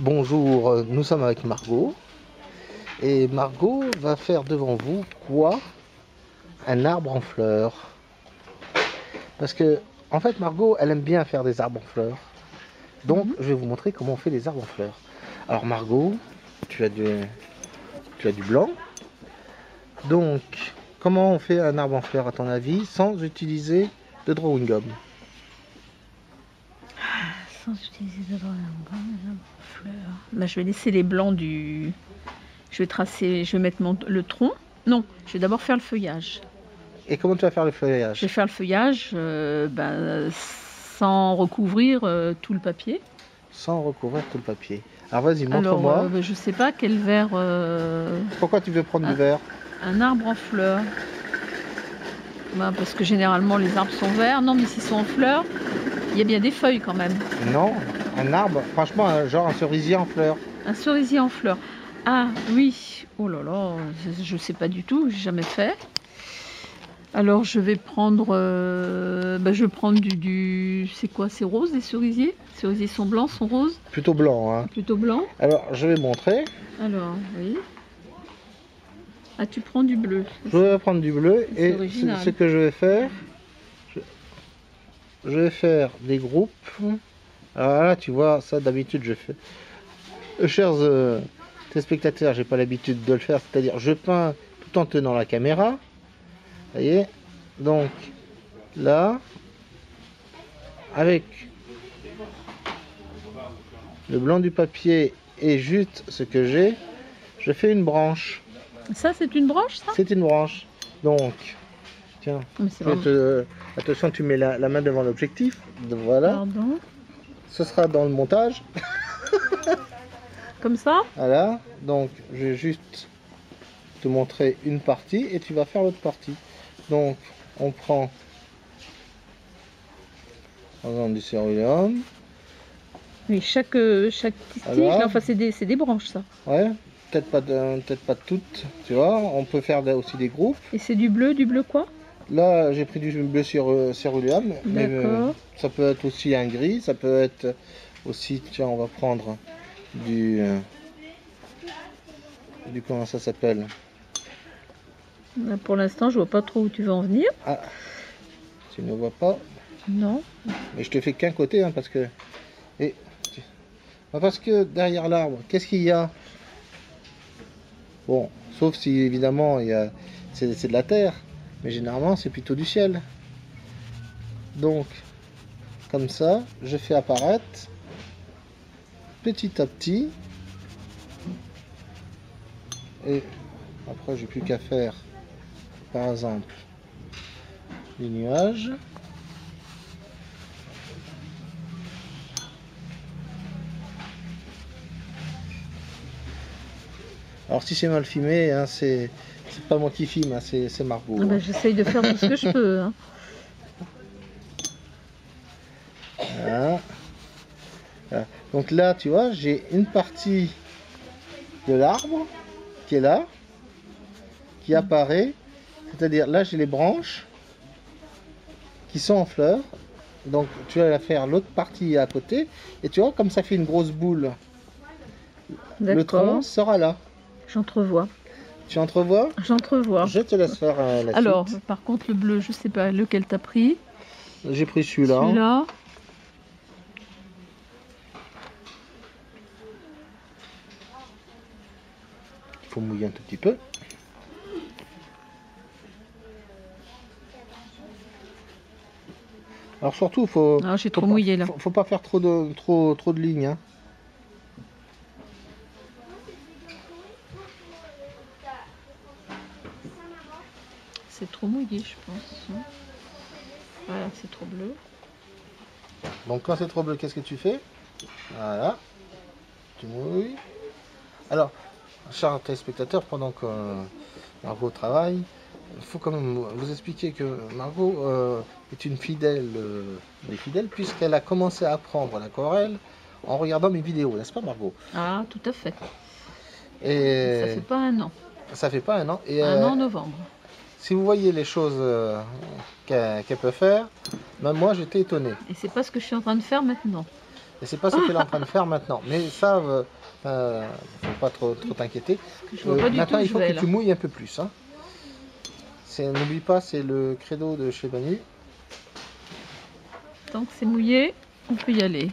Bonjour, nous sommes avec Margot. Et Margot va faire devant vous quoi? Un arbre en fleurs. Parce que, en fait, Margot, elle aime bien faire des arbres en fleurs. Donc, je vais vous montrer comment on fait des arbres en fleurs. Alors, Margot, tu as du blanc. Donc, comment on fait un arbre en fleurs, à ton avis, sans utiliser de drawing gum? Sans utiliser de drawing gum, les arbres en fleurs. Bah, je vais laisser les blancs du... Je vais tracer, je vais mettre le tronc. Non, je vais d'abord faire le feuillage. Et comment tu vas faire le feuillage? Je vais faire le feuillage sans recouvrir tout le papier. Sans recouvrir tout le papier. Alors vas-y, montre-moi. Je sais pas quel vert... Pourquoi tu veux prendre du vert? Un arbre en fleurs. Bah, parce que généralement les arbres sont verts. Non, mais s'ils sont en fleurs, il y a bien des feuilles quand même. Non, un arbre, franchement, genre un cerisier en fleurs. Un cerisier en fleurs. Ah oui, oh là là, je sais pas du tout, j'ai jamais fait. Alors je vais prendre, je vais prendre du... C'est quoi, c'est rose les cerisiers? Les cerisiers sont blancs, sont roses? Plutôt blanc, hein. Plutôt blanc. Alors je vais montrer. Alors, oui. Ah, tu prends du bleu. Je vais prendre du bleu et ce que je vais faire, je vais faire des groupes. Alors là, tu vois, ça d'habitude je fais. Chers téléspectateurs, j'ai pas l'habitude de le faire, c'est-à-dire je peins tout en tenant la caméra. Vous voyez, donc là, avec le blanc du papier et juste ce que j'ai, je fais une branche. Ça, c'est une branche, ça? C'est une branche. Donc, tiens, attention, tu mets la main devant l'objectif. Voilà. Pardon. Ce sera dans le montage. Comme ça? Voilà. Donc, je vais juste te montrer une partie et tu vas faire l'autre partie. Donc, on prend par exemple du céruléum. Oui, chaque tige, là, enfin, c'est des branches, ça. Ouais. Peut-être pas toutes, tu vois. On peut faire aussi des groupes. Et c'est du bleu quoi? Là, j'ai pris du bleu céruléum. D'accord. Ça peut être aussi un gris, ça peut être aussi, tiens, on va prendre du comment ça s'appelle? Pour l'instant, je vois pas trop où tu veux en venir. Ah, tu ne vois pas? Non. Mais je te fais qu'un côté, hein, parce que derrière l'arbre, qu'est-ce qu'il y a? Bon, sauf si évidemment c'est de la terre, mais généralement c'est plutôt du ciel. Donc, comme ça, je fais apparaître petit à petit. Et après, j'ai plus qu'à faire, par exemple, des nuages. Alors si c'est mal filmé, hein, c'est pas moi qui filme, hein, c'est Margot. Ah ben, j'essaye de faire tout ce que je peux. Hein. Voilà. Voilà. Donc là, tu vois, j'ai une partie de l'arbre qui est là, qui apparaît. C'est-à-dire, là, j'ai les branches qui sont en fleurs. Donc tu vas faire l'autre partie à côté. Et tu vois, comme ça fait une grosse boule, le tronc sera là. J'entrevois. Tu entrevois? J'entrevois. Je te laisse faire la suite. Alors, par contre, le bleu, je sais pas lequel t'as pris. J'ai pris celui-là. Celui-là. Il faut mouiller un tout petit peu. Alors surtout, j'ai trop mouillé là. Faut pas faire trop de lignes. Hein. C'est trop mouillé, je pense. Voilà, c'est trop bleu. Donc quand c'est trop bleu, qu'est-ce que tu fais? Voilà. Tu mouilles. Alors, chers téléspectateurs, pendant que Margot travaille, il faut quand même vous expliquer que Margot est une fidèle des fidèles, puisqu'elle a commencé à apprendre l'aquarelle en regardant mes vidéos, n'est-ce pas Margot? Ah, tout à fait. Et ça fait pas un an. Ça fait pas un an. Et, un an en novembre. Si vous voyez les choses qu'elle peut faire, même moi j'étais étonné. Et c'est pas ce que je suis en train de faire maintenant. Et c'est pas ce qu'elle est en train de faire maintenant. Mais ça, faut pas trop t'inquiéter. Je vois pas du Maintenant, tout où il je faut vais que tu là. mouilles un peu plus. Hein. N'oublie pas, c'est le credo de chez Banu. Tant que c'est mouillé, on peut y aller.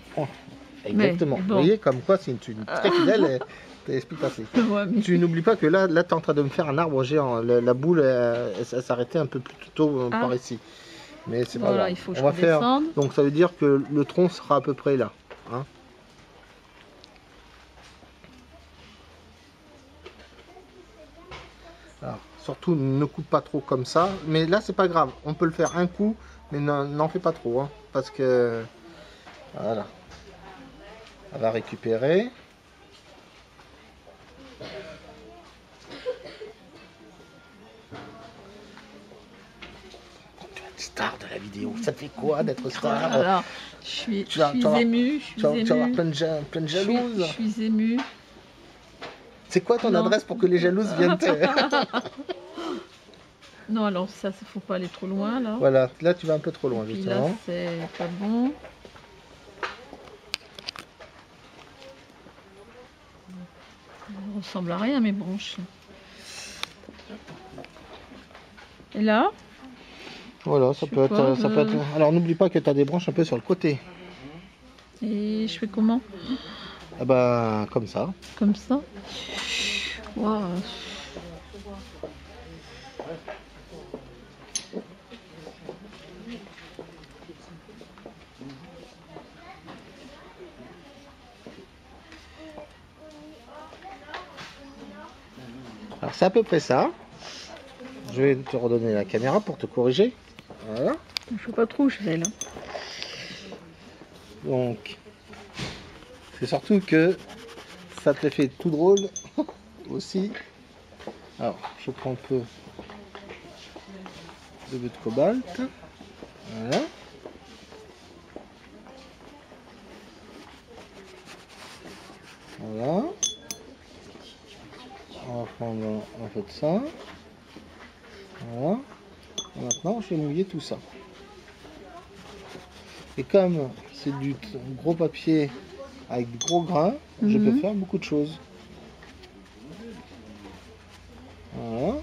Exactement. Mais, Vous bon. voyez, comme quoi, c'est une très fidèle. T'expliques pas. Ouais, mais... Tu n'oublies pas que là tu es en train de me faire un arbre géant. La boule, elle s'arrêtait un peu plus tôt par ici. Mais c'est pas voilà, grave. il faut que On je va faire. redescende. Donc ça veut dire que le tronc sera à peu près là. Hein. Alors, surtout ne coupe pas trop comme ça. Mais là c'est pas grave. On peut le faire un coup, mais n'en fais pas trop. Hein, parce que voilà. On va récupérer. Star de la vidéo, ça te fait quoi d'être star? Alors, je suis émue. Tu vas avoir plein de jalouses. Je suis émue. C'est quoi ton adresse pour que les jalouses viennent te... Non, alors ça, il faut pas aller trop loin là. Voilà, là tu vas un peu trop loin Puis justement. là, c'est pas bon. Ça ressemble à rien mes branches. Et là? Voilà, ça peut être. Alors n'oublie pas que tu as des branches un peu sur le côté. Et je fais comment? Ah bah comme ça. Comme ça. Wow. Alors c'est à peu près ça. Je vais te redonner la caméra pour te corriger. Voilà. Je sais pas trop où je vais là. Donc c'est surtout que ça te fait tout drôle aussi. Alors je prends un peu de but de cobalt. Voilà. Voilà. On va prendre un peu de ça. Voilà. Et maintenant, je vais mouiller tout ça. Et comme c'est du gros papier avec de gros grains, je peux faire beaucoup de choses. Voilà.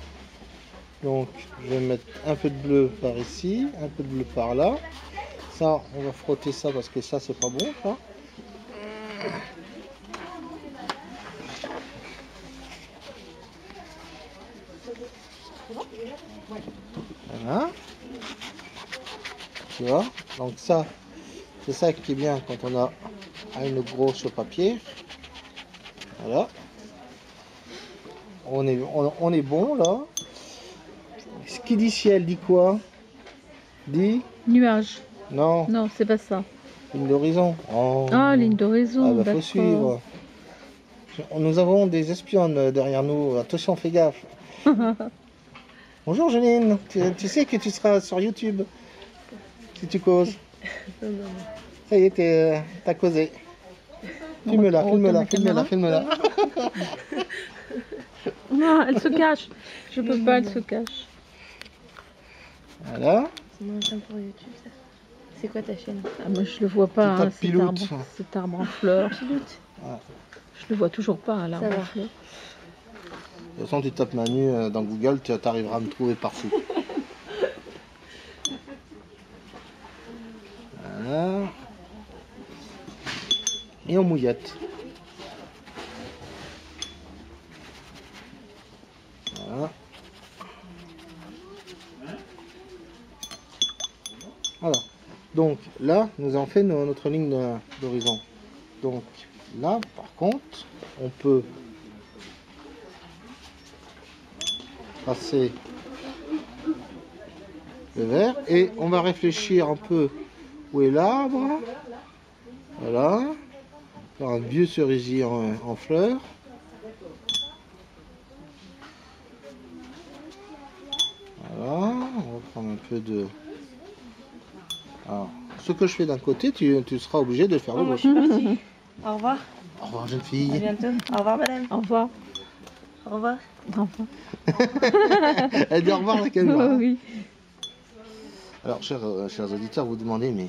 Donc, je vais mettre un peu de bleu par ici, un peu de bleu par là. Ça, on va frotter ça parce que ça, c'est pas bon, ça. Voilà. Tu vois, donc ça, c'est ça qui est bien quand on a une grosse papier. Voilà. On est bon là. Ce qui dit ciel dit quoi? Dit Nuage. non. Non, c'est pas ça. Ligne d'horizon. Oh. Ah, ligne d'horizon. Ah bah faut d'accord. suivre. Nous avons des espionnes derrière nous. Attention, fais gaffe. Bonjour Janine. Tu sais que tu seras sur YouTube si tu causes. Ça y est, t'as causé. Filme-la, filme-la, filme-la, filme-la. Non, elle se cache. Je peux pas, elle se cache. Voilà. C'est mon chaîne pour YouTube, ça. C'est quoi ta chaîne? Ah, moi, je le vois pas, Tu tapes cet Pilote. arbre, cet arbre en fleurs. Pilote. Ouais. Je le vois toujours pas, l'arbre Ça en va. fleurs. De toute façon, tu tapes Manu dans Google, tu arriveras à me trouver partout. Voilà. Et on mouillette. Voilà. Voilà. Donc là, nous avons fait notre ligne d'horizon. Donc là, par contre, on peut passer le vert et on va réfléchir un peu où est l'arbre. Voilà. Faire un vieux cerisier en fleurs. Voilà. On va prendre un peu de... Alors, ce que je fais d'un côté, tu seras obligé de le faire de Oh, moi l'autre. je suis partie. Au revoir. Au revoir, jeune À fille. bientôt. Au revoir, madame. Au revoir. Au revoir. Au revoir. Elle dit au revoir la caméra. Oui. Alors, chers auditeurs, vous demandez, mais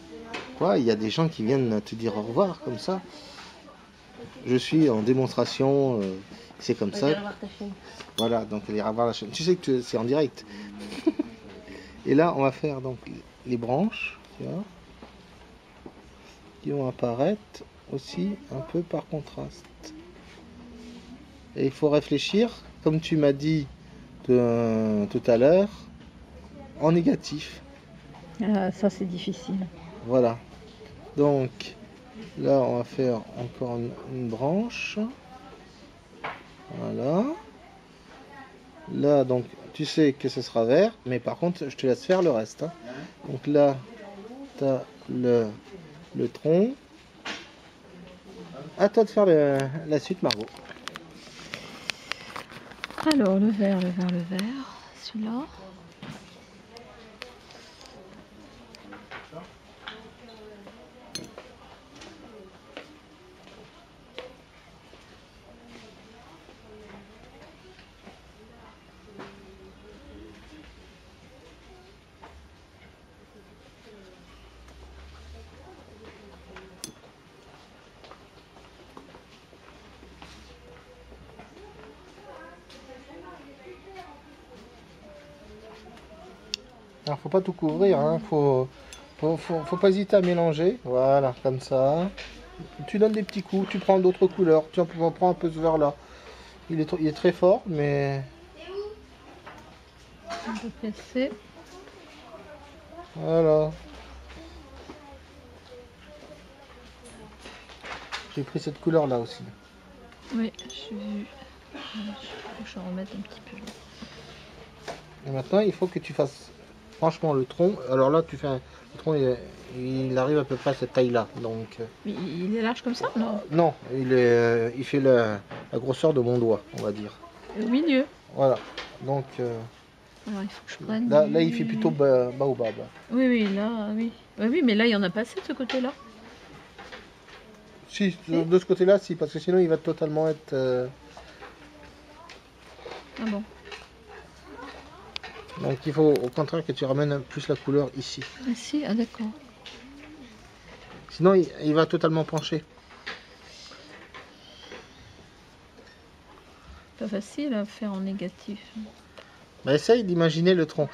quoi, il y a des gens qui viennent te dire au revoir comme ça. Je suis en démonstration, c'est comme ça. Regarde voir ta chaîne. Voilà, donc elle ira voir la chaîne. Tu sais que c'est en direct. Et là, on va faire donc les branches, tu vois, qui vont apparaître aussi un peu par contraste. Et il faut réfléchir, comme tu m'as dit tout à l'heure, en négatif. Ah, ça, c'est difficile. Voilà. Donc là, on va faire encore une branche. Voilà. Là, donc, tu sais que ce sera vert, mais par contre, je te laisse faire le reste, hein. Donc là, tu as le tronc. À toi de faire la suite, Margot. Alors, le vert, celui-là. Alors, faut pas tout couvrir, hein. Faut pas hésiter à mélanger. Voilà, comme ça. Tu donnes des petits coups, tu prends d'autres couleurs. Tu en prends un peu ce vert là. Il est très fort, mais On peut casser. voilà. J'ai pris cette couleur là aussi. Oui, j'ai vu. Faut que je remette un petit peu. Et maintenant, il faut que tu fasses franchement le tronc. Alors là, tu fais le tronc, il arrive à peu près à cette taille-là. Donc, Mais il est large comme ça, non? non, il fait la grosseur de mon doigt, on va dire. Au milieu. Voilà. Donc Alors, il faut que je prenne. là, il fait plutôt baobab. Oui, oui, là, oui. Oui, mais là, il y en a pas assez de ce côté-là. Si, de ce côté-là, si, parce que sinon, il va totalement être. Ah bon. Donc, il faut au contraire que tu ramènes plus la couleur ici. Ah si, ah d'accord. Sinon, il va totalement pencher. Pas facile à faire en négatif. Bah, essaye d'imaginer le tronc.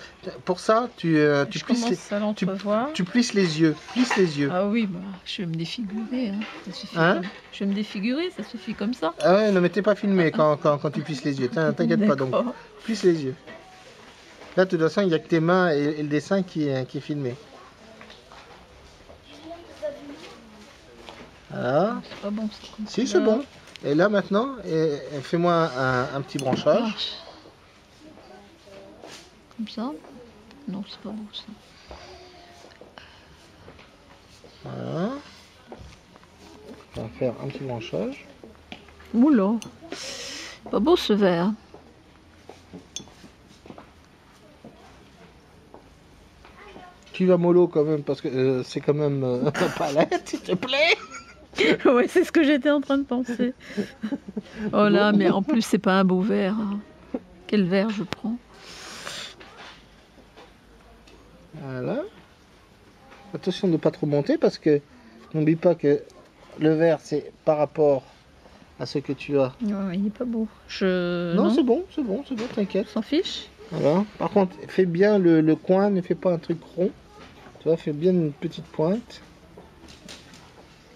Pour ça, tu Je plisses commence à l'entrevoir. tu plisses les yeux. Plisse les yeux. Ah oui, bah, je vais me défigurer. Hein. Ça suffit Hein je vais me défigurer, ça suffit comme ça. Ah ouais, ne mettez pas filmé quand tu plisses les yeux. T'inquiète pas, donc D'accord. plisse les yeux. Là, de toute façon, il n'y a que tes mains et le dessin qui est filmé. Voilà. C'est pas bon, ça. Comme Si, c'est couleur. bon. Et là, maintenant, fais-moi un petit branchage. Ah. Comme ça. Non, c'est pas beau ça. Voilà. On va faire un petit branchage. Oula. Pas beau ce vert. Tu vas mollo quand même, parce que c'est quand même ta palette, s'il te plaît. Ouais, c'est ce que j'étais en train de penser. Oh là, mais en plus, c'est pas un beau vert. Hein. Quel vert je prends? Voilà. Attention de ne pas trop monter, parce que n'oublie pas que le vert, c'est par rapport à ce que tu as. Ouais, il est pas beau. Non, c'est bon, t'inquiète. S'en fiche. Voilà. Par contre, fais bien le coin, ne fais pas un truc rond. Tu vois, fais bien une petite pointe.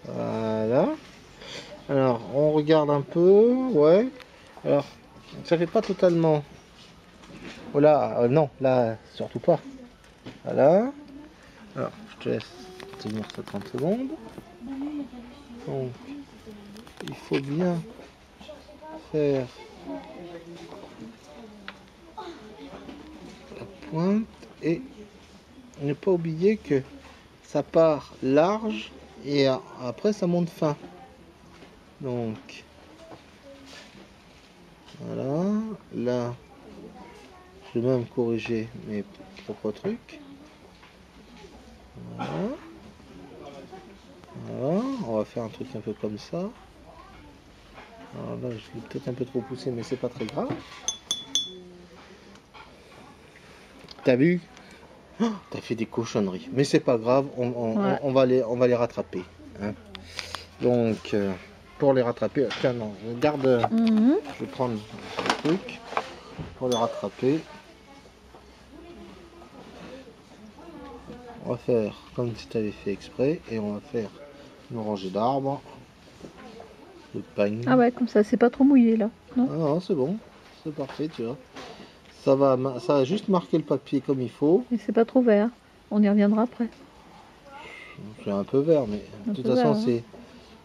Voilà. Alors, on regarde un peu. Ouais. Alors, ça fait pas totalement. Oh là, non, là, surtout pas. Voilà. Alors, je te laisse tenir ça 30 secondes. Donc, il faut bien faire la pointe et ne pas oublier que ça part large et après ça monte fin. Donc voilà, là je vais même corriger mes propres trucs. Voilà. Voilà, on va faire un truc un peu comme ça. Alors là, je l'ai peut-être un peu trop poussé, mais c'est pas très grave. T'as vu? T'as fait des cochonneries. Mais c'est pas grave, Ouais. on va les rattraper. Hein. Donc, pour les rattraper, tiens, non, garde, Mhm. je vais prendre le truc pour les rattraper. On va faire comme si tu avais fait exprès et on va faire une rangée d'arbres, de pagne. Ah ouais, comme ça, c'est pas trop mouillé là. Non? Ah non, c'est bon, c'est parfait, tu vois. Ça va juste marquer le papier comme il faut. Et c'est pas trop vert. On y reviendra après. C'est un peu vert, mais Un de toute peu façon, vert, hein.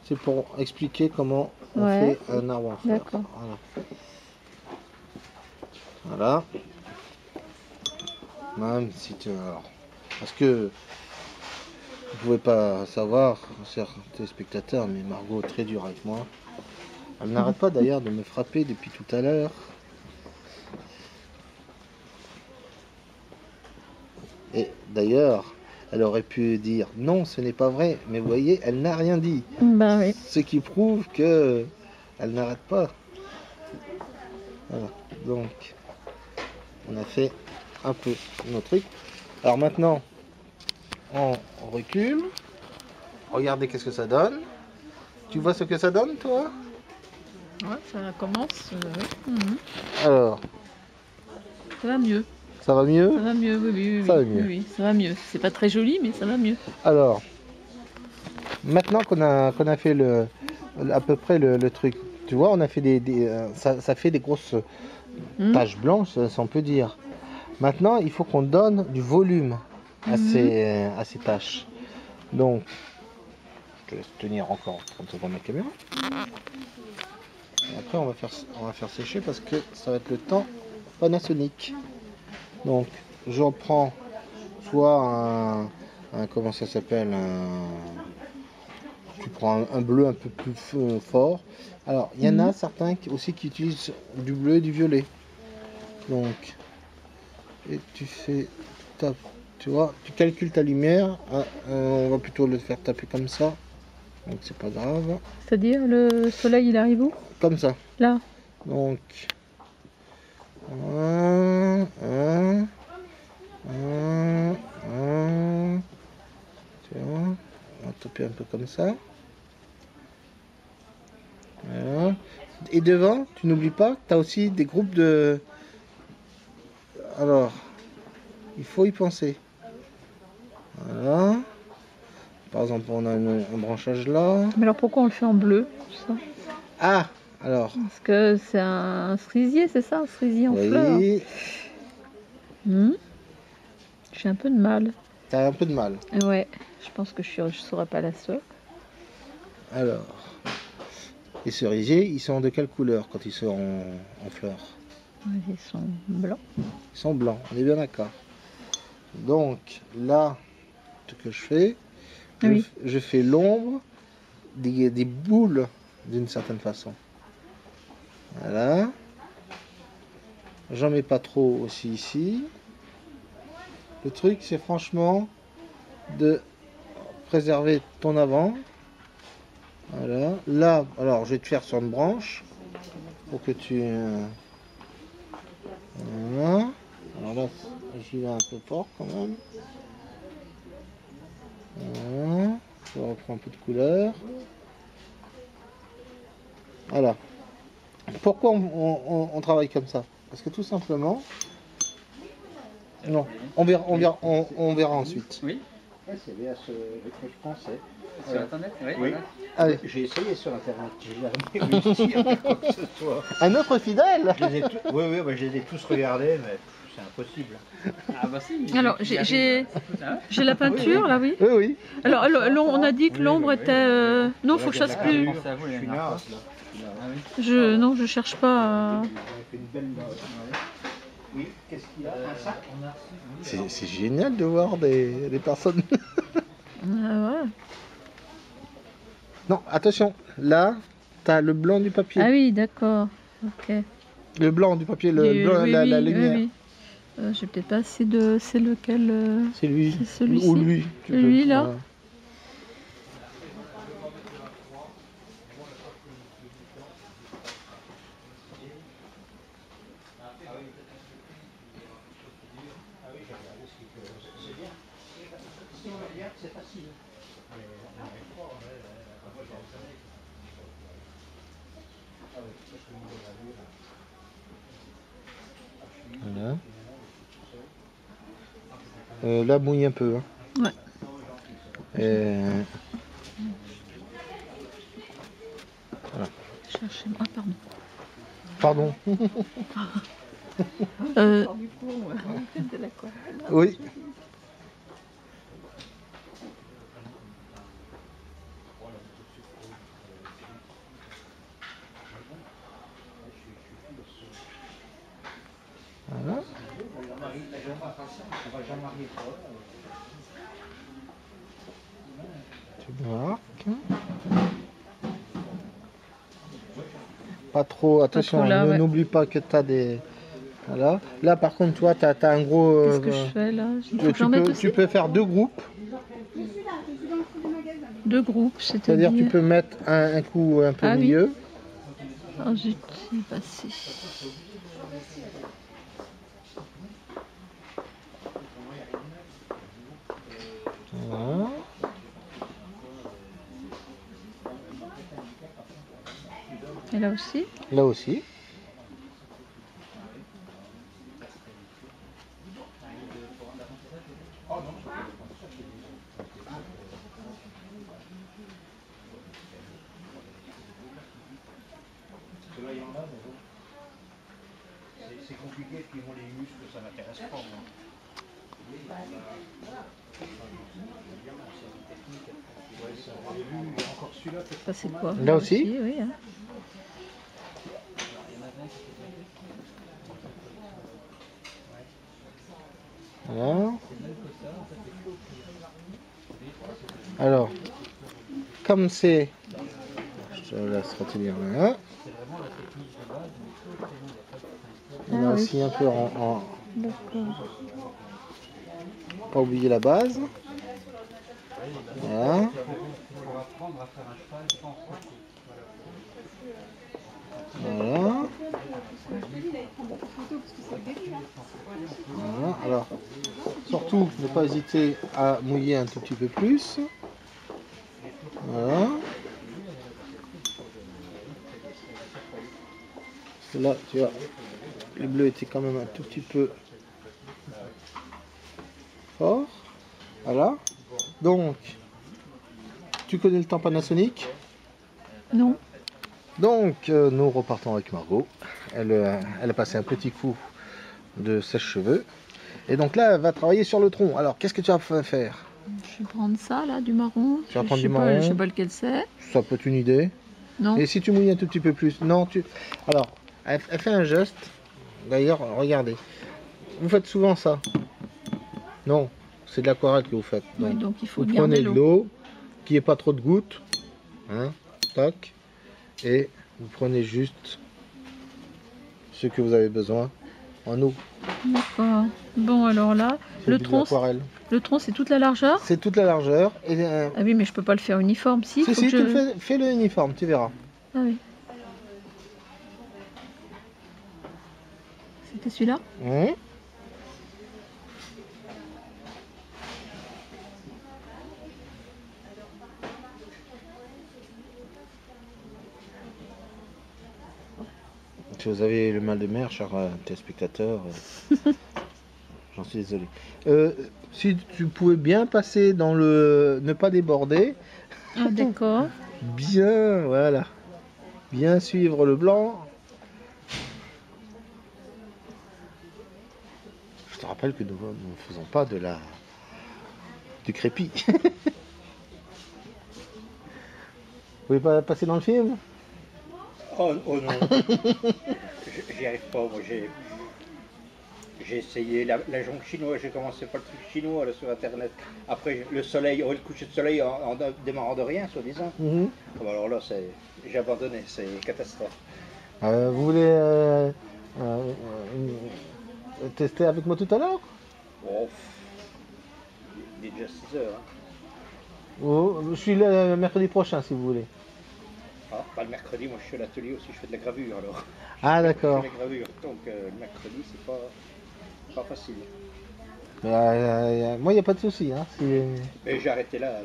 c'est pour expliquer comment on Ouais. fait un arbre en fleurs. D'accord. Voilà. Même si tu alors, parce que vous pouvez pas savoir, chers téléspectateurs, mais Margot est très dure avec moi. Elle n'arrête pas d'ailleurs de me frapper depuis tout à l'heure. Et d'ailleurs, elle aurait pu dire non, ce n'est pas vrai, mais vous voyez, elle n'a rien dit. Ben oui. Ce qui prouve que elle n'arrête pas. Voilà. Donc, on a fait un peu nos trucs. Alors maintenant, on recule. Regardez qu'est-ce que ça donne. Tu vois ce que ça donne, toi? Ouais, ça commence. Oui. Mhm. Alors, Ça va mieux. ça va mieux? Ça va mieux, oui, oui, oui. Ça va oui, mieux. oui, ça va mieux. C'est pas très joli, mais ça va mieux. Alors, maintenant qu'on a fait à peu près le truc, tu vois, on a fait ça fait des grosses Mhm. taches blanches, si on peut dire. Maintenant, il faut qu'on donne du volume à ces taches. Donc, je te laisse tenir encore devant ma caméra. Et après, on va faire sécher parce que ça va être le temps Panasonic. Donc, je reprends soit comment ça s'appelle, tu prends un bleu un peu plus fort. Alors, il y en a certains aussi qui utilisent du bleu et du violet. Donc, et tu fais, tu vois, tu calcules ta lumière. Ah, on va plutôt le faire taper comme ça. Donc, c'est pas grave. C'est-à-dire, le soleil, il arrive où? Comme ça. Là. Donc, un, un, tu vois, on va taper un peu comme ça. Voilà. Et devant, tu n'oublies pas, tu as aussi des groupes de... Alors, il faut y penser. Voilà. Par exemple, on a un branchage là. Mais alors pourquoi on le fait en bleu, ça? Ah, alors, Parce que c'est un cerisier, c'est ça? Un cerisier en fleurs. oui, J'ai un peu de mal. tu as un peu de mal. Ouais, je pense que je serai pas la seule. Alors, les cerisiers, ils sont de quelle couleur quand ils sont en fleurs? Ils sont blancs. Ils sont blancs, on est bien d'accord. Donc, là, ce que je fais, Oui. je fais l'ombre des boules d'une certaine façon. Voilà. J'en mets pas trop aussi ici. Le truc, c'est franchement de préserver ton avant. Voilà. Là, alors, je vais te faire sur une branche pour que tu... Voilà. Alors là, j'y vais un peu fort quand même. Voilà. Je reprends un peu de couleur. Voilà. Pourquoi on travaille comme ça? Parce que tout simplement... Non, on verra ensuite. Oui, C'est bien ce truc français. sur internet, oui. Oui. Voilà. Allez, J'ai essayé sur internet, j'ai jamais réussi à faire quoi que ce soit. un autre fidèle. Oui, oui, bah, je les ai tous regardés, mais c'est impossible. Ah bah si. Alors, il arrive. j'ai la peinture, là, oui. Oui, oui. Alors, on a dit que l'ombre était... Non, faut que je fasse plus. Pensez à vous, Je les suis dernières naze, fois. là. Ah oui. Non, je cherche pas à... J'avais fait une belle note. Oui, qu'est-ce qu'il y a? Un sac? C'est génial de voir des personnes. Ah ouais. Non, attention, là, t'as le blanc du papier. Ah oui, d'accord. Ok. Le blanc du papier, le blanc, Oui, la oui, lumière. oui, oui. J'ai peut-être pas assez de... C'est lequel C'est lui. C'est celui-ci. Ou lui. tu Lui, peux- là. voilà. c'est facile. Voilà. Là, mouille un peu. Hein. Ouais. Cherchez. Ah, pardon. Pardon. Du coup, de l'aquarelle. Oui. Voilà. Tu marques. Pas trop, attention, trop là, ouais. n'oublie pas que tu as des... Voilà. Là par contre, toi, tu as un gros... Qu'est-ce que je fais là? Il faut que j'en mette aussi. Tu peux faire deux groupes. Deux groupes, C'est-à-dire tu peux mettre un coup un peu au milieu. Oui. Oh zut, il est passé. Voilà. Et là aussi? Là aussi. C'est compliqué, puis moi les muscles ça m'intéresse pas moi. Ça c'est quoi? Là aussi? Oui. Hein. Voilà. Alors, comme c'est... Je te laisse retenir là. On a aussi un peu en... D'accord. Pas oublier la base. Voilà. Voilà. Voilà. Alors, surtout, ne pas hésiter à mouiller un tout petit peu plus. Voilà. Parce que là, tu vois, le bleu était quand même un tout petit peu fort. Voilà. Donc, tu connais le temps Panasonic? Non. Donc, nous repartons avec Margot. Elle a passé un petit coup de sèche-cheveux. Et donc là, elle va travailler sur le tronc. Alors, qu'est-ce que tu vas faire? Je vais prendre ça, là, du marron. Tu vas prendre du marron. Je sais pas lequel c'est. Ça peut être une idée. Non. Et si tu mouilles un tout petit peu plus? Non, tu... Alors, elle fait un geste. D'ailleurs, regardez. Vous faites souvent ça? Non, c'est de l'aquarelle que vous faites. Ouais, donc il faut vous garder prenez de l'eau, qu'il n'y ait pas trop de gouttes. Hein, tac. Et vous prenez juste ce que vous avez besoin en eau. D'accord. Bon, alors là, le tronc c'est toute la largeur? C'est toute la largeur. Et, Ah oui, mais je peux pas le faire uniforme, si? Si, tu fais le uniforme, tu verras. Ah oui. C'était celui-là? Mmh. Si vous avez le mal de mer, chers téléspectateurs, j'en suis désolé. Si tu pouvais bien passer dans le... ne pas déborder. Ah d'accord. Bien, voilà. Bien suivre le blanc. Je te rappelle que nous ne faisons pas du crépi. Vous voulez pas passer dans le film? Oh non, j'y arrive pas, moi j'ai essayé la jonque chinoise, j'ai commencé par le truc chinois là, sur internet. Après le soleil, le coucher de soleil en démarrant de rien, soi-disant. Alors là, j'ai abandonné, c'est catastrophe. Vous voulez tester avec moi tout à l'heure? Oh, il est déjà 6 heures. Hein. Oh, je suis là le mercredi prochain si vous voulez. Ah, pas le mercredi, moi je suis à l'atelier aussi, je fais de la gravure alors. Ah d'accord. Je fais de la gravure, donc le mercredi c'est pas facile. Mais moi, il n'y a pas de souci. Hein. Mais j'ai arrêté là.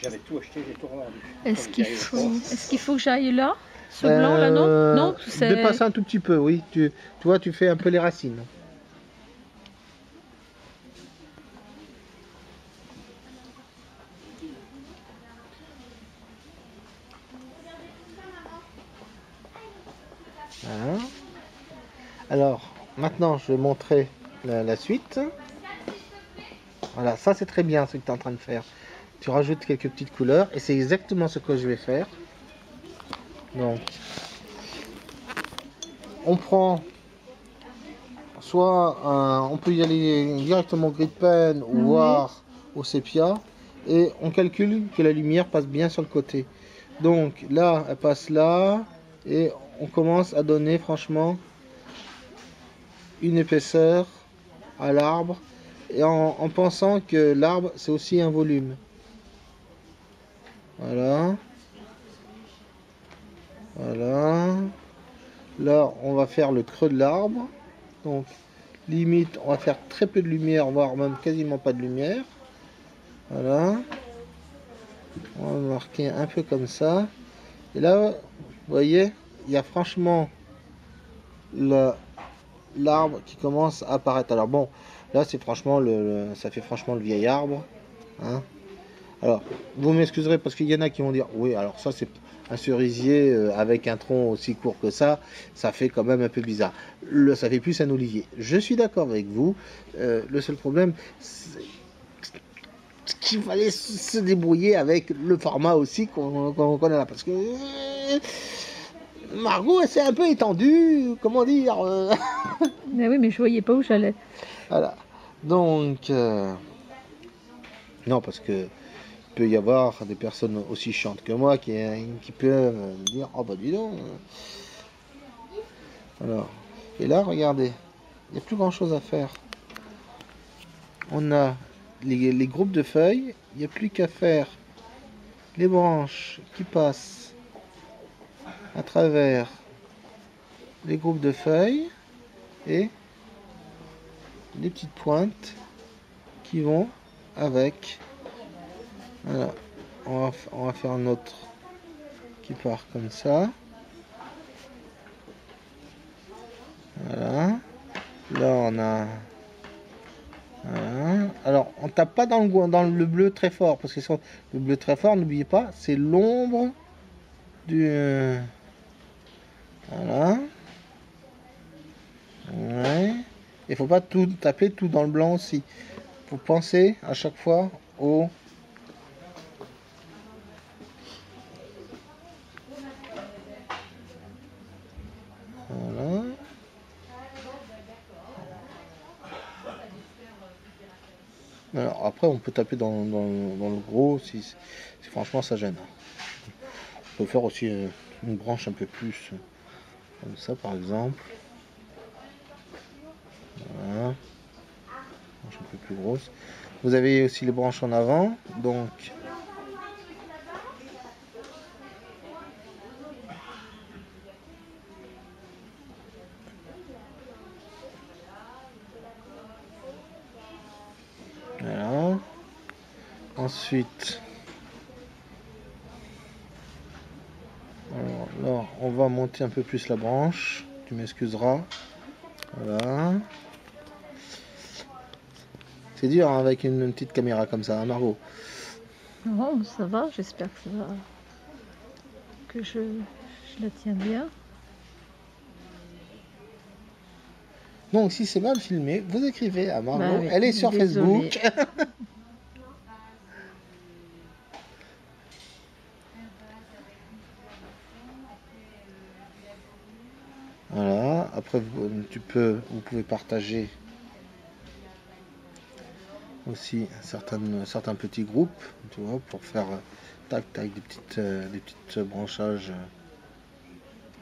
J'avais tout acheté, j'ai tout revendu. Est-ce Comme qu'il j'y arrive faut, pas. est-ce qu'il faut que j'aille là? Ce blanc là, non? Non, c'est... Dépasser un tout petit peu, oui. Tu vois, tu fais un peu les racines. Voilà. Alors, maintenant, je vais montrer la suite. Voilà, ça c'est très bien ce que tu es en train de faire. Tu rajoutes quelques petites couleurs et c'est exactement ce que je vais faire. Donc, on prend soit on peut y aller directement au gris de pen ou Oui. voir au sépia et on calcule que la lumière passe bien sur le côté. Donc là, elle passe là et on commence à donner franchement une épaisseur à l'arbre et en pensant que l'arbre c'est aussi un volume. Voilà. Voilà. Là, on va faire le creux de l'arbre. Donc, limite, on va faire très peu de lumière, voire même quasiment pas de lumière. Voilà. On va marquer un peu comme ça. Et là, vous voyez, il y a franchement l'arbre qui commence à apparaître. Alors bon, là, c'est franchement ça fait franchement le vieil arbre. Hein. Alors, vous m'excuserez parce qu'il y en a qui vont dire, oui, alors ça, c'est un cerisier avec un tronc aussi court que ça fait quand même un peu bizarre. Ça fait plus un olivier. Je suis d'accord avec vous. Le seul problème, c'est qu'il fallait se débrouiller avec le format aussi qu'on connaît là. Parce que Margot, elle s'est un peu étendue, comment dire. Mais oui, mais je voyais pas où j'allais. Voilà. Donc, non, parce que il peut y avoir des personnes aussi chiantes que moi qui peuvent me dire oh bah dis donc. Alors, et là regardez, il n'y a plus grand chose à faire. On a les groupes de feuilles, il n'y a plus qu'à faire les branches qui passent à travers les groupes de feuilles et les petites pointes qui vont avec. Voilà. On va faire un autre qui part comme ça. Voilà. Là on a. Voilà. Alors on tape pas dans le bleu très fort parce que le bleu très fort, n'oubliez pas, c'est l'ombre du. Voilà. Ouais. Il faut pas tout taper tout dans le blanc aussi. Faut penser à chaque fois au. Voilà. Alors après on peut taper dans le gros si franchement ça gêne. On peut faire aussi une branche un peu plus comme ça par exemple. Voilà. Une branche un peu plus grosse. Vous avez aussi les branches en avant, donc voilà. Ensuite, alors là, on va monter un peu plus la branche. Tu m'excuseras. Voilà. C'est dur hein, avec une petite caméra comme ça, hein, Margot. Non, ça va, j'espère que ça va. Que je la tiens bien. Donc si c'est mal filmé, vous écrivez à Margot. Bah oui, elle est sur désolée. Facebook. Voilà. Après, vous pouvez partager aussi certains petits groupes, tu vois, pour faire tac tac des petites branchages.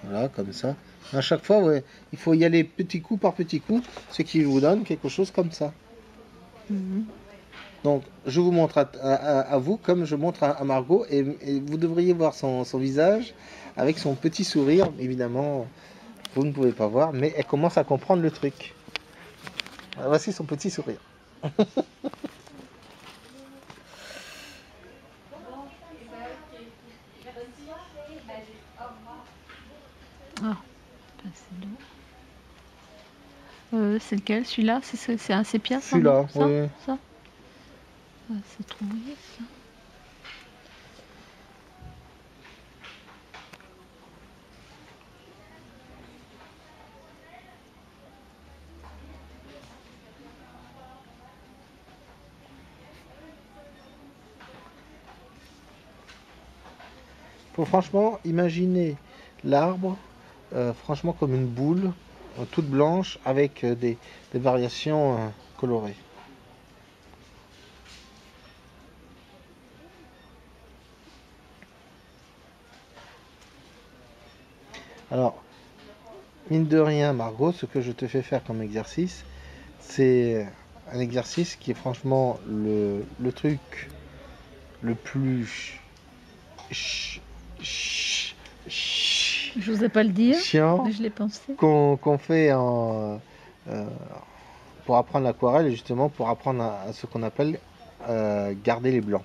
Voilà, comme ça. À chaque fois, ouais, il faut y aller petit coup par petit coup, ce qui vous donne quelque chose comme ça. Mhm. Donc, je vous montre à vous comme je montre à Margot, et vous devriez voir son visage avec son petit sourire. Évidemment, vous ne pouvez pas voir, mais elle commence à comprendre le truc. Voici son petit sourire. Ah, passer d'eau. C'est lequel? Celui-là? C'est un sépia, ça, Celui-là, non? Ça, oui. ça. Ah, c'est trop mouillé, ça. Faut franchement imaginer l'arbre, franchement comme une boule, toute blanche, avec des variations colorées. Alors, mine de rien, Margot, ce que je te fais faire comme exercice, c'est un exercice qui est franchement le truc le plus Je n'osais pas le dire, chiant mais je l'ai pensé. qu'on fait pour apprendre l'aquarelle et justement pour apprendre à ce qu'on appelle garder les blancs.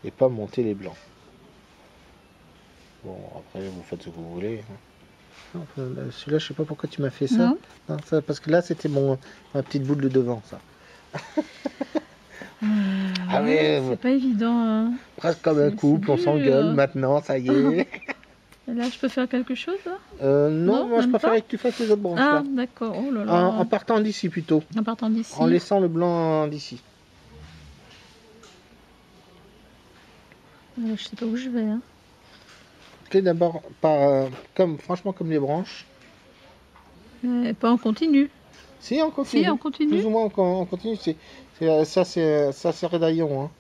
Et pas monter les blancs. Bon, après, vous faites ce que vous voulez. Non, celui-là, je sais pas pourquoi tu m'as fait ça. Non. Non, ça, parce que là, c'était ma petite boule de devant, ça. Ah Ouais, ouais, c'est pas évident. Hein. presque comme un C'est couple, on dur. s'engueule maintenant, ça y est. Et là, je peux faire quelque chose, là? Non, Non, moi je même préférais pas que tu fasses les autres branches Ah, là. d'accord. Oh là là. En partant d'ici plutôt. En partant d'ici. En laissant le blanc d'ici. Je sais pas où je vais. Hein. Fais d'abord franchement comme les branches. Pas en continu. Si, on continue. Si, on continue. Plus ou moins on continue. Ça c'est rédaillon. Hein.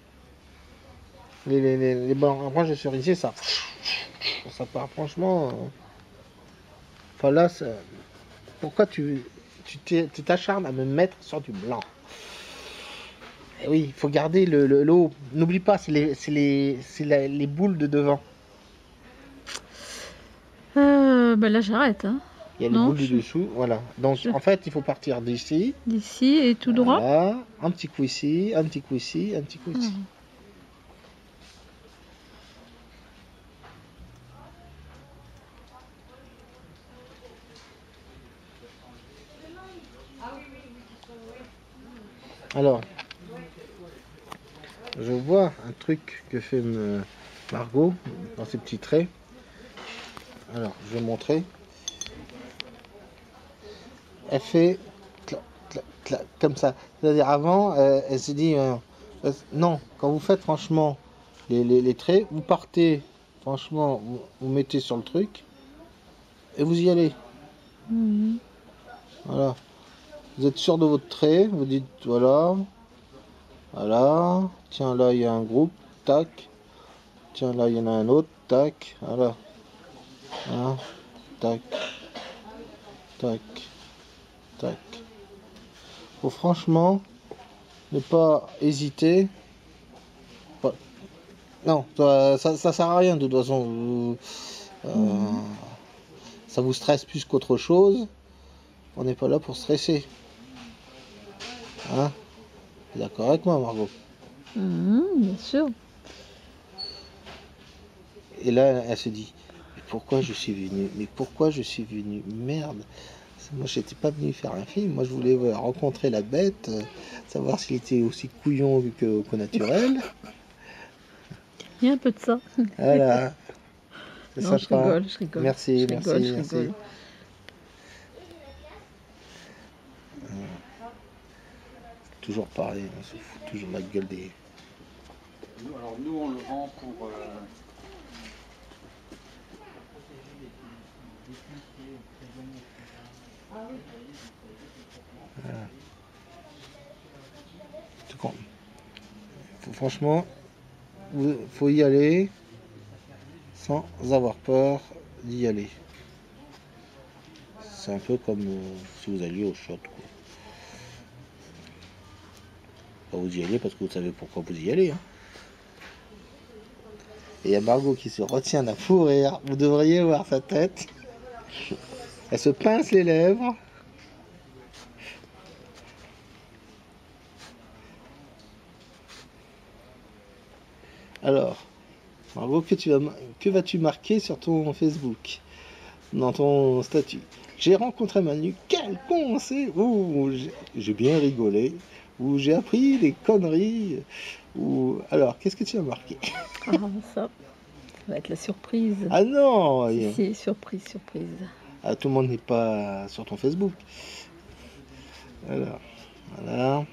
Les branches de cerisier, ça part franchement. Enfin là, pourquoi tu t'acharnes à me mettre sur du blanc? Eh oui, il faut garder l'eau. N'oublie pas, c'est les boules de devant. Bah là, j'arrête. Hein. Il y a les Non, boules du dessous, voilà. Donc en fait, il faut partir d'ici. D'ici et tout droit. Voilà, un petit coup ici, un petit coup ici, un petit coup ici. Alors, je vois un truc que fait Margot dans ses petits traits. Alors, je vais montrer. Elle fait clac, clac, clac, comme ça. C'est-à-dire avant, elle s'est dit non, quand vous faites franchement les traits, vous partez, franchement, vous mettez sur le truc et vous y allez. Mhm. Voilà. Vous êtes sûr de votre trait, vous dites voilà, voilà, tiens là il y a un groupe, tac, tiens là il y en a un autre, tac, voilà, hein, tac, tac, tac. Faut franchement ne pas hésiter. Non, ça sert à rien de toute façon. Ça vous stresse plus qu'autre chose. On n'est pas là pour stresser. Hein? T'es d'accord avec moi, Margot? Bien sûr. Et là, elle se dit, mais pourquoi je suis venu? Mais pourquoi je suis venu? Merde. Moi, j'étais pas venu faire un film. Moi, je voulais rencontrer la bête, savoir s'il était aussi couillon qu'au naturel. Il y a un peu de ça. Voilà. C'est Non, sympa. je rigole. Merci, je merci, rigole, je merci. rigole. Toujours pareil, on se fout toujours la gueule des... Alors nous on le vend pour... Voilà. Franchement, faut y aller sans avoir peur d'y aller. C'est un peu comme si vous alliez au shot, quoi. Enfin, vous y allez parce que vous savez pourquoi vous y allez. Hein. Et il y a Margot qui se retient d'un fou rire. Vous devriez voir sa tête. Elle se pince les lèvres. Alors, Margot, que vas-tu marquer sur ton Facebook, dans ton statut? J'ai rencontré Manu, quel con c'est! Ouh, j'ai bien rigolé. Ou j'ai appris des conneries. Ou alors, qu'est-ce que tu as marqué? Ah, ça va être la surprise. Ah non! Si, surprise. Ah, tout le monde n'est pas sur ton Facebook. Alors, voilà.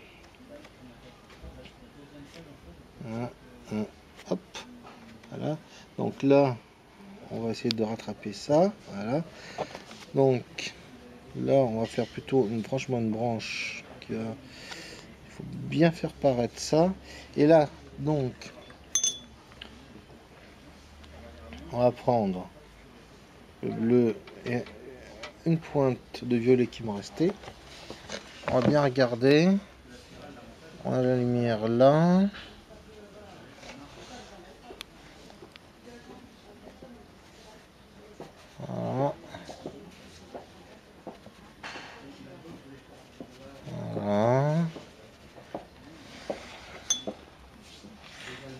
Hop. Voilà. Donc là, on va essayer de rattraper ça. Voilà. Donc là, on va faire plutôt franchement une branche qui va. Il faut bien faire paraître ça. Et là, donc, on va prendre le bleu et une pointe de violet qui m'en restait. On va bien regarder. On a la lumière là. Voilà. Voilà.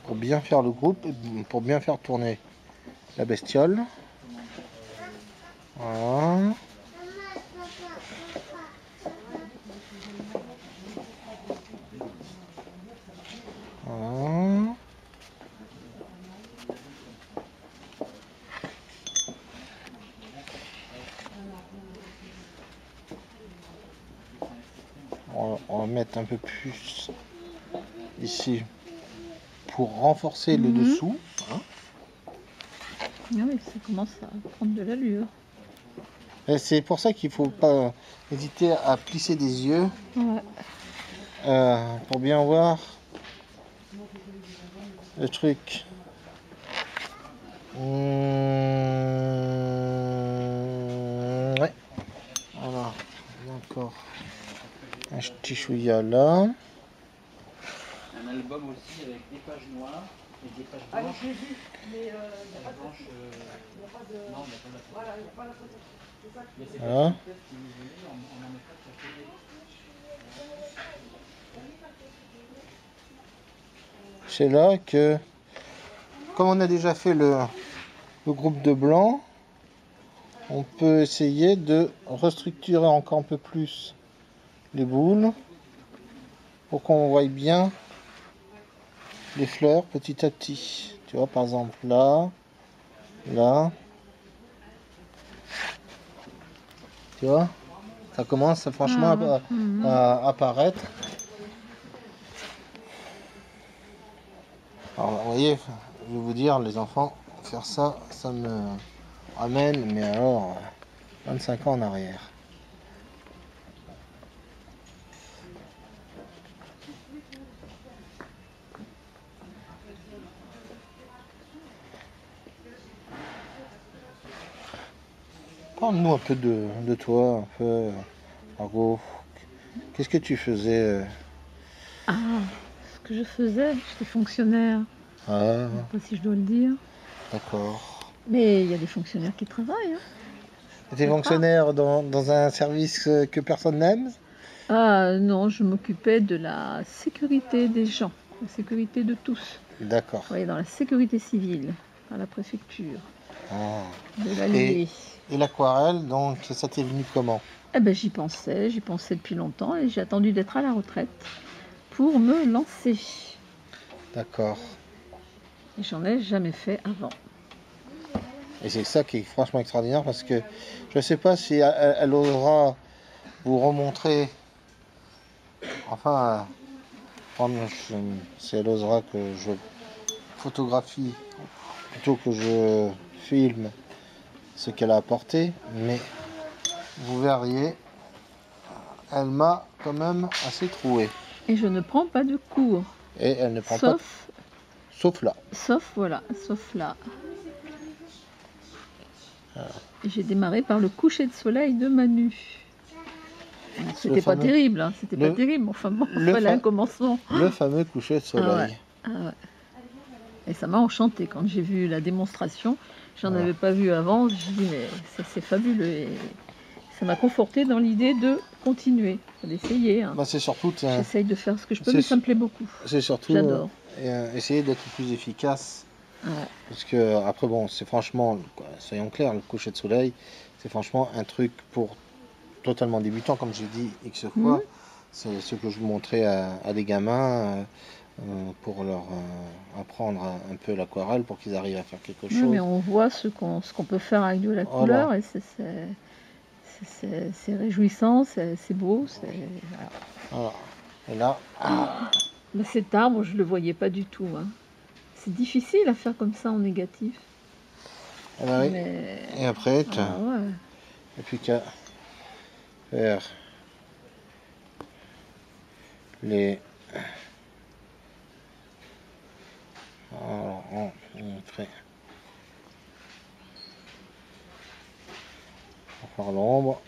Pour bien faire le groupe, pour bien faire tourner la bestiole. Voilà. Voilà. On va mettre un peu plus ici pour renforcer le dessous. Hein. Ah oui, ça commence à prendre de l'allure. Et c'est pour ça qu'il ne faut pas hésiter à plisser des yeux pour bien voir le truc. Ouais. Voilà. D'accord. Un petit chouïa là. Un album aussi avec des pages noires et des pages blanches. J'ai vu, mais il n'y a pas de Blanche, il n'y a pas de... non, mais pas la photo. Voilà, il n'y a pas la photo. C'est ça. Mais c'est Voilà. peut-être si vous voulez, on en met pas de café. C'est là que, comme on a déjà fait le groupe de blanc, on peut essayer de restructurer encore un peu plus les boules pour qu'on voie bien les fleurs petit à petit. Tu vois, par exemple là, là. Tu vois, ça commence franchement à apparaître. Alors, vous voyez, je vais vous dire, les enfants, faire ça, ça me ramène, mais alors, 25 ans en arrière. Parle-nous un peu de toi, un peu, Margot. Qu'est-ce que tu faisais Ah, ce que je faisais, j'étais fonctionnaire. Ah, Je sais pas si je dois le dire. d'accord. Mais il y a des fonctionnaires qui travaillent. Hein. Tu étais fonctionnaire dans un service que personne n'aime? Ah non, je m'occupais de la sécurité des gens, la sécurité de tous. D'accord. Je travaillais dans la sécurité civile, à la préfecture Ah. de l'Allier. Et l'aquarelle, donc, ça t'est venu comment? Eh ben, j'y pensais depuis longtemps et j'ai attendu d'être à la retraite pour me lancer. D'accord. Et j'en ai jamais fait avant. Et c'est ça qui est franchement extraordinaire parce que je ne sais pas si elle osera vous remontrer. Enfin, si elle osera que je photographie plutôt que je filme ce qu'elle a apporté, mais vous verriez, elle m'a quand même assez troué. Et je ne prends pas de cours. Et elle ne prend pas, sauf là. Sauf là. Et j'ai démarré par le coucher de soleil de Manu. C'était pas terrible, hein, c'était pas terrible, enfin bon, il fallait un commencement. Le fameux coucher de soleil. Ah ouais. Et ça m'a enchanté quand j'ai vu la démonstration. J'en Voilà. avais pas vu avant. Je dis mais c'est fabuleux. Et ça m'a conforté dans l'idée de continuer, d'essayer. Hein. Bah, c'est surtout, J'essaye de faire ce que je peux, c'est mais ça me plaît beaucoup. c'est surtout J'adore. essayer d'être le plus efficace. Ouais. Parce que, après, bon, c'est franchement, soyons clairs, le coucher de soleil, c'est franchement un truc pour totalement débutant, comme j'ai dit X fois. C'est ce que je montrais à des gamins pour leur apprendre un peu l'aquarelle pour qu'ils arrivent à faire quelque Oui, chose. mais on voit ce qu'on peut faire avec de la Voilà. couleur et c'est réjouissant, c'est beau. Voilà. Voilà. Et là, Mais cet arbre, je ne le voyais pas du tout. Hein. C'est difficile à faire comme ça en négatif. eh ben oui. Mais... Et après, Ah ouais. il n'y a plus qu'à faire les... Alors, on fait... On va faire l'ombre.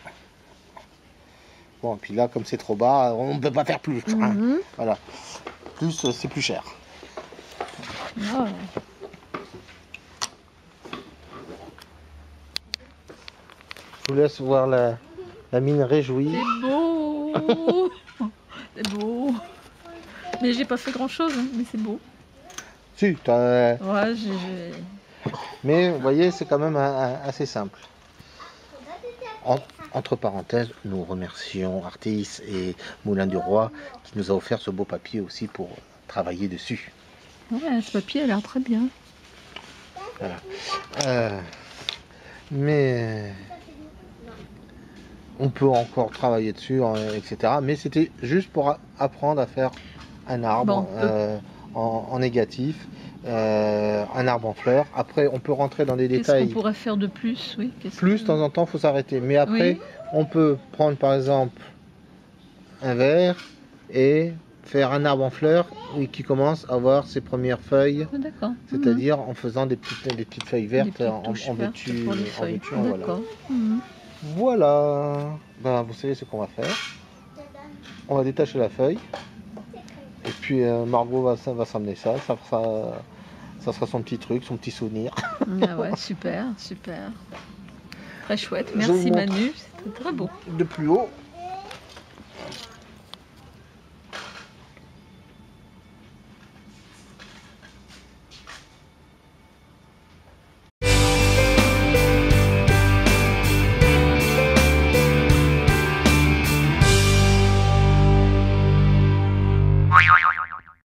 Bon, et puis là, comme c'est trop bas, on ne peut pas faire plus. Hein. Mhm. Voilà. Plus, c'est plus cher. Ah ouais. Je vous laisse voir la mine réjouie. C'est beau. C'est beau. Mais j'ai pas fait grand chose, hein, mais c'est beau. Si, Ouais, mais vous voyez, c'est quand même assez simple. Entre parenthèses, nous remercions Artis et Moulin du Roi qui nous a offert ce beau papier aussi pour travailler dessus. ouais, ce papier a l'air très bien. Voilà. Mais on peut encore travailler dessus, etc. Mais c'était juste pour apprendre à faire un arbre en négatif, un arbre en fleurs. Après, on peut rentrer dans des Qu'est-ce détails. qu'on pourrait faire de plus, oui. Plus, de temps en temps, il faut s'arrêter. Mais après, Oui. on peut prendre par exemple un verre et faire un arbre en fleurs qui commence à avoir ses premières feuilles, Ah, d'accord. c'est-à-dire en faisant des petites feuilles vertes petites en touches vertes veux-tu, pour les en feuilles. veux-tu, en voilà. D'accord. Mhm. Voilà. Ben, vous savez ce qu'on va faire. On va détacher la feuille. Et puis Margot va s'amener ça. Ça sera son petit truc, son petit souvenir. Ah ouais, super, super. Très chouette. Je Merci vous montre. Manu, c'était très beau. De plus haut.